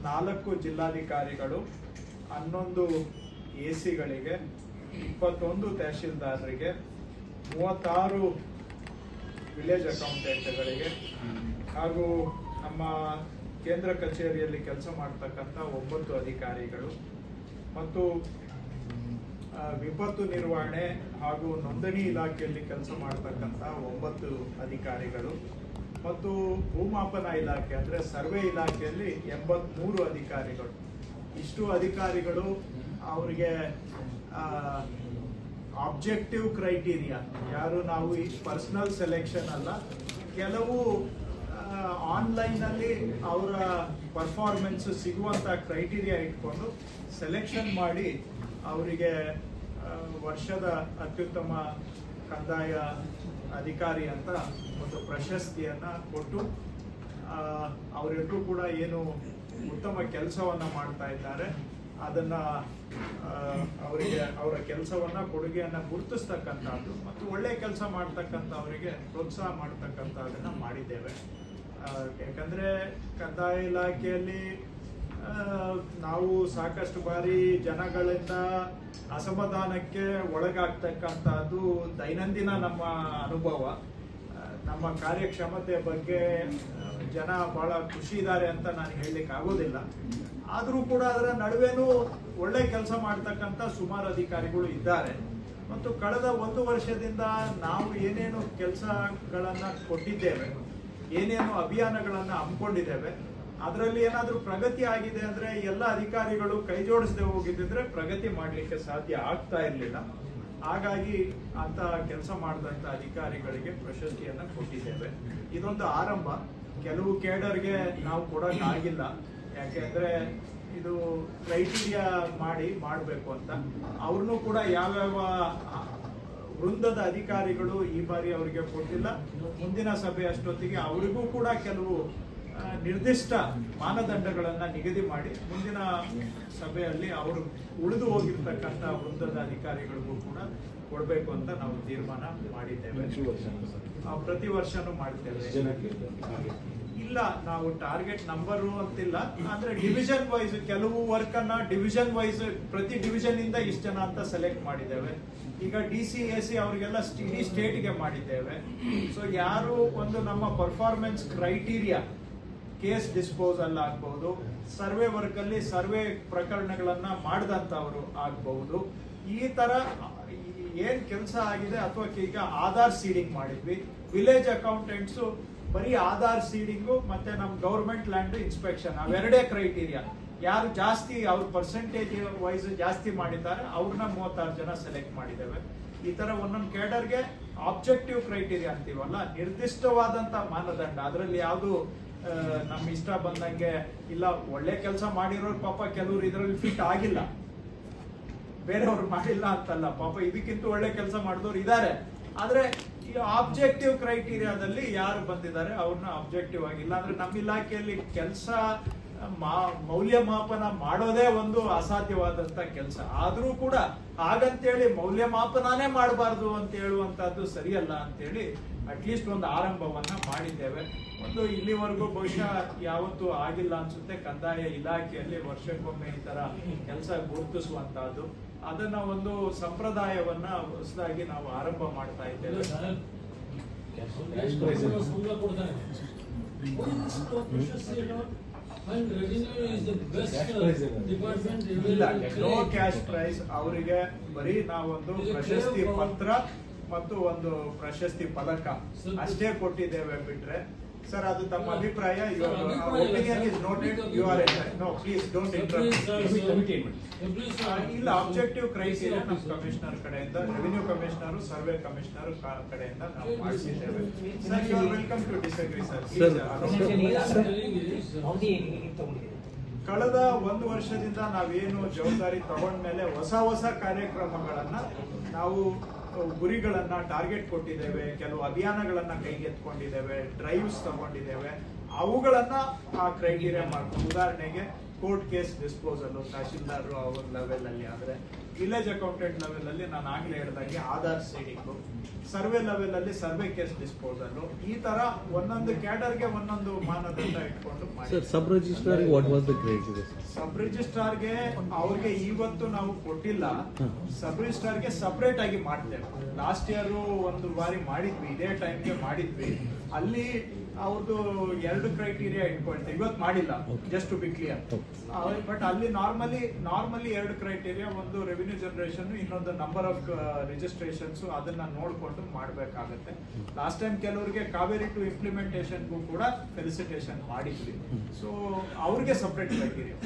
4 ಜಿಲ್ಲಾಧಿಕಾರಿಗಳು, 11 ಎಸಿಗಳಿಗೆ, 21 ತಹಶೀಲ್ದಾರರಿಗೆ, 36 ವಿಲೇಜ್ ಅಕೌಂಟೆಂಟ್ಗಳಿಗೆ ಹಾಗೂ ನಮ್ಮ ಕೇಂದ್ರ ಕಚೇರಿಯಲ್ಲಿ ಕೆಲಸ ಮಾಡ್ತಕ್ಕಂಥ 9 ಅಧಿಕಾರಿಗಳು ಮತ್ತು ವಿಪತ್ತು ನಿರ್ವಹಣೆ ಹಾಗೂ ನೋಂದಣಿ ಇಲಾಖೆಯಲ್ಲಿ ಕೆಲಸ ಮಾಡ್ತಕ್ಕಂಥ 9 ಅಧಿಕಾರಿಗಳು ಮತ್ತು ಭೂಮಾಪನ ಇಲಾಖೆ ಅಂದರೆ ಸರ್ವೆ ಇಲಾಖೆಯಲ್ಲಿ 83 ಅಧಿಕಾರಿಗಳು. ಇಷ್ಟು ಅಧಿಕಾರಿಗಳು ಅವರಿಗೆ ಆಬ್ಜೆಕ್ಟಿವ್ ಕ್ರೈಟೀರಿಯಾ, ಯಾರು ನಾವು ಈ ಪರ್ಸನಲ್ ಸೆಲೆಕ್ಷನ್ ಅಲ್ಲ, ಕೆಲವು ಆನ್ಲೈನಲ್ಲಿ ಅವರ ಪರ್ಫಾರ್ಮೆನ್ಸ್ ಸಿಗುವಂಥ ಕ್ರೈಟೀರಿಯಾ ಇಟ್ಕೊಂಡು ಸೆಲೆಕ್ಷನ್ ಮಾಡಿ ಅವರಿಗೆ ವರ್ಷದ ಅತ್ಯುತ್ತಮ ಕಂದಾಯ ಅಧಿಕಾರಿ ಅಂತ ಒಂದು ಪ್ರಶಸ್ತಿಯನ್ನು ಕೊಟ್ಟು ಅವರೆಲ್ಲರೂ ಕೂಡ ಏನು ಉತ್ತಮ ಕೆಲಸವನ್ನು ಮಾಡ್ತಾ ಇದ್ದಾರೆ ಅದನ್ನು ಅವರಿಗೆ ಅವರ ಕೆಲಸವನ್ನು ಕೊಡುಗೆಯನ್ನು ಗುರುತಿಸ್ತಕ್ಕಂಥದ್ದು ಮತ್ತು ಒಳ್ಳೆಯ ಕೆಲಸ ಮಾಡ್ತಕ್ಕಂಥವರಿಗೆ ಪ್ರೋತ್ಸಾಹ ಮಾಡ್ತಕ್ಕಂಥದ್ದನ್ನು ಮಾಡಿದ್ದೇವೆ. ಯಾಕಂದರೆ ಕಂದಾಯ ಇಲಾಖೆಯಲ್ಲಿ ನಾವು ಸಾಕಷ್ಟು ಬಾರಿ ಜನಗಳಿಂದ ಅಸಮಾಧಾನಕ್ಕೆ ಒಳಗಾಗ್ತಕ್ಕಂಥದ್ದು ದೈನಂದಿನ ನಮ್ಮ ಅನುಭವ. ನಮ್ಮ ಕಾರ್ಯಕ್ಷಮತೆ ಬಗ್ಗೆ ಜನ ಬಹಳ ಖುಷಿ ಇದ್ದಾರೆ ಅಂತ ನಾನು ಹೇಳಲಿಕ್ಕೆ ಆಗೋದಿಲ್ಲ. ಆದರೂ ಕೂಡ ಅದರ ನಡುವೆನೂ ಒಳ್ಳೆ ಕೆಲಸ ಮಾಡ್ತಕ್ಕಂಥ ಸುಮಾರು ಅಧಿಕಾರಿಗಳು ಇದ್ದಾರೆ. ಮತ್ತು ಕಳೆದ 1 ವರ್ಷದಿಂದ ನಾವು ಏನೇನು ಕೆಲಸಗಳನ್ನು ಕೊಟ್ಟಿದ್ದೇವೆ, ಏನೇನು ಅಭಿಯಾನಗಳನ್ನು ಹಮ್ಮಿಕೊಂಡಿದ್ದೇವೆ, ಅದರಲ್ಲಿ ಏನಾದರೂ ಪ್ರಗತಿ ಆಗಿದೆ ಅಂದರೆ ಎಲ್ಲ ಅಧಿಕಾರಿಗಳು ಕೈ ಜೋಡಿಸದೆ ಹೋಗಿದ್ದಿದ್ರೆ ಪ್ರಗತಿ ಮಾಡಲಿಕ್ಕೆ ಸಾಧ್ಯ ಆಗ್ತಾ ಇರಲಿಲ್ಲ. ಹಾಗಾಗಿ ಅಂತ ಕೆಲಸ ಮಾಡಿದಂಥ ಅಧಿಕಾರಿಗಳಿಗೆ ಪ್ರಶಸ್ತಿಯನ್ನು ಕೊಟ್ಟಿದ್ದೇವೆ. ಇದೊಂದು ಆರಂಭ. ಕೆಲವು ಕೇಡರ್ಗೆ ನಾವು ಕೊಡೋಕ್ಕಾಗಿಲ್ಲ, ಯಾಕೆಂದರೆ ಇದು ಕ್ರೈಟೀರಿಯಾ ಮಾಡಬೇಕು ಅಂತ. ಅವ್ರನ್ನೂ ಕೂಡ ಯಾವ್ಯಾವ ವೃಂದದ ಅಧಿಕಾರಿಗಳು ಈ ಬಾರಿ ಅವರಿಗೆ ಕೊಟ್ಟಿಲ್ಲ. ಮುಂದಿನ ಸಭೆ ಅಷ್ಟೊತ್ತಿಗೆ ಅವರಿಗೂ ಕೂಡ ಕೆಲವು ನಿರ್ದಿಷ್ಟ ಮಾನದಂಡಗಳನ್ನು ನಿಗದಿ ಮಾಡಿ ಮುಂದಿನ ಸಭೆಯಲ್ಲಿ ಅವರು ಉಳಿದು ಹೋಗಿರ್ತಕ್ಕಂಥ ವೃಂದದ ಅಧಿಕಾರಿಗಳಿಗೂ ಕೂಡ ಕೊಡಬೇಕು ಅಂತ ನಾವು ತೀರ್ಮಾನ ಮಾಡಿದ್ದೇವೆ. ಪ್ರತಿ ವರ್ಷನೂ ಮಾಡ್ತೇವೆ. ಇಲ್ಲ, ನಾವು ಟಾರ್ಗೆಟ್ ನಂಬರು ಅಂತಿಲ್ಲ, ಅಂದ್ರೆ ಡಿವಿಷನ್ ವೈಸ್ ಕೆಲವು ವರ್ಕ್ ಅನ್ನ ಡಿವಿಷನ್ ವೈಸ್ ಪ್ರತಿ ಡಿವಿಷನ್ ಇಂದ ಇಷ್ಟು ಜನ ಅಂತ ಸೆಲೆಕ್ಟ್ ಮಾಡಿದ್ದೇವೆ. ಈಗ DCAC ಅವರಿಗೆಲ್ಲ ಇಡೀ ಸ್ಟೇಟ್ಗೆ ಮಾಡಿದ್ದೇವೆ. ಸೊ ಯಾರು ಒಂದು ನಮ್ಮ ಪರ್ಫಾರ್ಮೆನ್ಸ್ ಕ್ರೈಟೀರಿಯಾ, ಕೇಸ್ ಡಿಸ್ಪೋಸಲ್ ಆಗ್ಬಹುದು, ಸರ್ವೆ ವರ್ಕ್ ಅಲ್ಲಿ ಸರ್ವೆ ಪ್ರಕರಣಗಳನ್ನ ಮಾಡಿದಂತವರು ಆಗ್ಬಹುದು, ಈ ತರ ಏನ್ ಕೆಲಸ ಆಗಿದೆ. ಅಥವಾ ಈಗ ಆಧಾರ್ ಸೀಡಿಂಗ್ ಮಾಡಿದ್ವಿ, ವಿಲೇಜ್ ಅಕೌಂಟೆಂಟ್ಸ್ ಬರೀ ಆಧಾರ್ ಸೀಡಿಂಗು ಮತ್ತೆ ನಮ್ಮ ಗೌರ್ಮೆಂಟ್ ಲ್ಯಾಂಡ್ ಇನ್ಸ್ಪೆಕ್ಷನ್, ಅವೆರಡೇ ಕ್ರೈಟೀರಿಯಾ. ಯಾರು ಜಾಸ್ತಿ ಅವ್ರ ಪರ್ಸೆಂಟೇಜ್ ವೈಸ್ ಜಾಸ್ತಿ ಮಾಡಿದ್ದಾರೆ ಅವ್ರನ್ನ 36 ಜನ ಸೆಲೆಕ್ಟ್ ಮಾಡಿದ್ದೇವೆ. ಈ ತರ ಒಂದೊಂದು ಕೇಡರ್ಗೆ ಆಬ್ಜೆಕ್ಟಿವ್ ಕ್ರೈಟೀರಿಯಾ ಅಂತೀವಲ್ಲ, ನಿರ್ದಿಷ್ಟವಾದಂತ ಮಾನದಂಡ. ಅದರಲ್ಲಿ ಯಾವುದು ನಮ್ಮ ಇಷ್ಟ ಬಂದಂಗೆ ಇಲ್ಲ. ಒಳ್ಳೆ ಕೆಲಸ ಮಾಡಿರೋರು ಪಾಪ ಕೆಲವರು ಇದರಲ್ಲಿ ಫಿಟ್ ಆಗಿಲ್ಲ, ಬೇರೆಯವ್ರು ಮಾಡಿಲ್ಲ ಅಂತಲ್ಲ, ಪಾಪ ಇದಕ್ಕಿಂತ ಒಳ್ಳೆ ಕೆಲಸ ಮಾಡಿದವ್ರು ಇದ್ದಾರೆ. ಆದ್ರೆ ಈ ಆಬ್ಜೆಕ್ಟಿವ್ ಕ್ರೈಟೀರಿಯಾದಲ್ಲಿ ಯಾರು ಬಂದಿದ್ದಾರೆ ಅವ್ರನ್ನ ಆಬ್ಜೆಕ್ಟಿವ್ ಆಗಿಲ್ಲ ಅಂದ್ರೆ ನಮ್ಮ ಇಲಾಖೆಯಲ್ಲಿ ಕೆಲಸ ಮೌಲ್ಯಮಾಪನ ಮಾಡೋದೇ ಒಂದು ಅಸಾಧ್ಯವಾದಂತ ಕೆಲಸ. ಆದ್ರೂ ಕೂಡ ಹಾಗಂತೇಳಿ ಮೌಲ್ಯಮಾಪನಾನೇ ಮಾಡಬಾರ್ದು ಅಂತ ಹೇಳುವಂತಹದ್ದು ಸರಿಯಲ್ಲ ಅಂತೇಳಿ ಅಟ್ಲೀಸ್ಟ್ ಒಂದು ಆರಂಭವನ್ನ ಮಾಡಿದ್ದೇವೆ. ಒಂದು ಇಲ್ಲಿವರೆಗೂ ಬಹುಶಃ ಯಾವತ್ತೂ ಆಗಿಲ್ಲ ಅನ್ಸುತ್ತೆ ಕಂದಾಯ ಇಲಾಖೆಯಲ್ಲಿ ವರ್ಷಕ್ಕೊಮ್ಮೆ ಈ ತರ ಕೆಲಸ ಗುರುತಿಸುವಂತಹದ್ದು. ಅದನ್ನ ಒಂದು ಸಂಪ್ರದಾಯವನ್ನ ಹೊಸದಾಗಿ ನಾವು ಆರಂಭ ಮಾಡ್ತಾ ಇದ್ದೇವೆ. ನೋ ಕ್ಯಾಶ್ ಪ್ರೈಸ್ ಅವರಿಗೆ ಬರೀ ನಾವೊಂದು ಪ್ರಶಸ್ತಿ ಪತ್ರ ಮತ್ತು ಒಂದು ಪ್ರಶಸ್ತಿ ಪದಕ ಅಷ್ಟೇ ಕೊಟ್ಟಿದ್ದೇವೆ ಬಿಟ್ರೆ. ಸರ್, ಅದು ತಮ್ಮ ಅಭಿಪ್ರಾಯ. Opinion is noted. You are no, please don't interrupt. ಇಲ್ಲ, ಆಬ್ಜೆಕ್ಟಿವ್ ಕ್ರೈಟೀರಿಯಾ ನಮ್ಮ ಕಮಿಷನರ್ ಕಡೆಯಿಂದ, ರೆವಿನ್ಯೂ ಕಮಿಷನರ್, ಸರ್ವೆ ಕಮಿಷನರ್ ಕಡೆಯಿಂದ ನಾವು ಮಾಡಿಸಿದ್ದೇವೆ. Sir, you are welcome to disagree sir. ಕಳೆದ 1 ವರ್ಷದಿಂದ ನಾವೇನು ಜವಾಬ್ದಾರಿ ತಗೊಂಡ್ಮೇಲೆ ಹೊಸ ಕಾರ್ಯಕ್ರಮಗಳನ್ನ ನಾವು ಗುರಿಗಳನ್ನ ಟಾರ್ಗೆಟ್ ಕೊಟ್ಟಿದ್ದೇವೆ, ಕೆಲವು ಅಭಿಯಾನಗಳನ್ನ ಕೈಗೆತ್ಕೊಂಡಿದ್ದೇವೆ, ಡ್ರೈವ್ಸ್ ತಗೊಂಡಿದ್ದೇವೆ. ಅವುಗಳನ್ನ ಆ ಕ್ರೈಟೀರಿಯಾ ಮಾಡ್ಕೊಂಡು, ಉದಾಹರಣೆಗೆ ಕೋರ್ಟ್ ಕೇಸ್ ಡಿಸ್ಪೋಸಲ್ ತಹಶೀಲ್ದಾರ್ ಅವ್ರ ಲೆವೆಲ್ ಅಲ್ಲಿ ಆದ್ರೆ ವಿಲೇಜ್ ಅಕೌಂಟೆಂಟ್ ಲೆವೆಲ್ ಅಲ್ಲಿ ನಾನು ಆಗ್ಲೇ ಹೇಳಿದಾಗೆ ಆಧಾರ್ ಸೀಡಿಂಗ್, ಸರ್ವೆ ಲೆವೆಲ್ ಅಲ್ಲಿ ಸರ್ವೆ ಕೇಸ್ ಡಿಸ್ಪೋಸಲ್, ಈ ತರ ಒಂದೊಂದು ಕ್ಯಾಡರ್ಗೆ ಒಂದೊಂದು ಮಾನದಂಡ ಇಟ್ಕೊಂಡು ಮಾಡಿ. Sub registrar what was the grade? Sub ರಿಜಿಸ್ಟ್ರಾರ್ಗೆ ಅವ್ರಿಗೆ ಇವತ್ತು ನಾವು ಕೊಟ್ಟಿಲ್ಲ, ಸಬ್ ರಿಜಿಸ್ಟ್ರಾರ್ಗೆ ಸಪರೇಟ್ ಆಗಿ ಮಾಡ್ತೇವೆ. ಲಾಸ್ಟ್ ಇಯರ್ ಒಂದು ಬಾರಿ ಮಾಡಿದ್ವಿ, ಇದೇ ಟೈಮ್ಗೆ ಮಾಡಿದ್ವಿ. ಅಲ್ಲಿ ಅವ್ರದ್ದು 2 ಕ್ರೈಟೀರಿಯಾ ಇಟ್ಕೊಳ್ತೇವೆ, ಇವತ್ತು ಮಾಡಿಲ್ಲ, just to be clear. But ಅಲ್ಲಿ ನಾರ್ಮಲಿ 2 ಕ್ರೈಟೀರಿಯಾ, ಒಂದು ರೆವಿನ್ಯೂ ಜನರೇಷನ್, ಇನ್ನೊಂದು ನಂಬರ್ ಆಫ್ ರಿಜಿಸ್ಟ್ರೇಷನ್ಸ್, ಅದನ್ನ ನೋಡ್ಕೊಂಡು ಮಾಡ್ಬೇಕಾಗತ್ತೆ. ಲಾಸ್ಟ್ ಟೈಮ್ ಕೆಲವರಿಗೆ ಕಾವೇರಿ ಟು ಇಂಪ್ಲಿಮೆಂಟೇಷನ್ಗೂ ಕೂಡ ಫೆಲಿಸಿಟೇಷನ್ ಮಾಡಿದ್ವಿ. ಸೊ ಅವ್ರಿಗೆ ಸಪರೇಟ್ ಕ್ರೈಟೀರಿಯಾ.